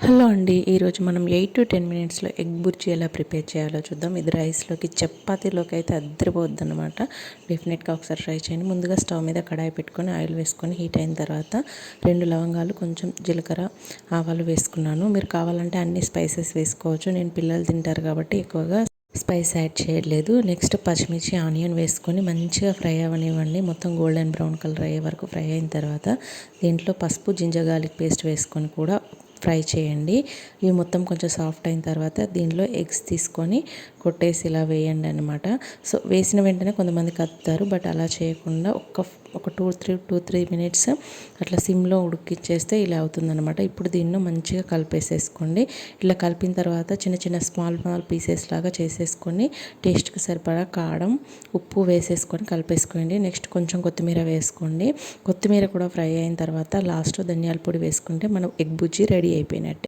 Hello అండి, ఈరోజు మనం 8 to 10 మినిట్స్లో ఎగ్ బుర్జీ ఎలా ప్రిపేర్ చేయాలో చూద్దాం. ఇది రైస్లోకి చపాతీలోకి అయితే అద్దరిపోద్ది అనమాట. డెఫినెట్గా ఒకసారి ట్రై చేయండి. ముందుగా స్టవ్ మీద కడాయి పెట్టుకొని ఆయిల్ వేసుకొని హీట్ అయిన తర్వాత 2 లవంగాలు, కొంచెం జీలకర్ర, ఆవాలు వేసుకున్నాను. మీరు కావాలంటే అన్ని స్పైసెస్ వేసుకోవచ్చు. నేను పిల్లలు తింటారు కాబట్టి ఎక్కువగా స్పైస్ యాడ్ చేయట్లేదు. నెక్స్ట్ పచ్చిమిర్చి, ఆనియన్ వేసుకొని మంచిగా ఫ్రై అవ్వనివ్వండి. మొత్తం గోల్డెన్ బ్రౌన్ కలర్ అయ్యే వరకు ఫ్రై అయిన తర్వాత దీంట్లో పసుపు, జింజర్ గార్లిక్ పేస్ట్ వేసుకొని కూడా ఫ్రై చేయండి. ఇవి మొత్తం కొంచెం సాఫ్ట్ అయిన తర్వాత దీనిలో ఎగ్స్ తీసుకొని కొట్టేసి ఇలా వేయండి అనమాట. సో వేసిన వెంటనే కొంతమంది కలుపుతారు, బట్ అలా చేయకుండా ఒక 2-3 మినిట్స్ అట్లా సిమ్లో ఉడికిచ్చేస్తే ఇలా అవుతుందన్నమాట. ఇప్పుడు దీన్ని మంచిగా కలిపేసేసుకోండి. ఇలా కలిపిన తర్వాత చిన్న చిన్న స్మాల్ పీసెస్ లాగా చేసేసుకొని టేస్ట్కి సరిపడా కారం, ఉప్పు వేసేసుకొని కలిపేసుకోండి. నెక్స్ట్ కొంచెం కొత్తిమీర వేసుకోండి. కొత్తిమీర కూడా ఫ్రై అయిన తర్వాత లాస్ట్లో ధనియాల పొడి వేసుకుంటే మనం ఎగ్ బుజ్జి రెడీ అయిపోయినట్టే.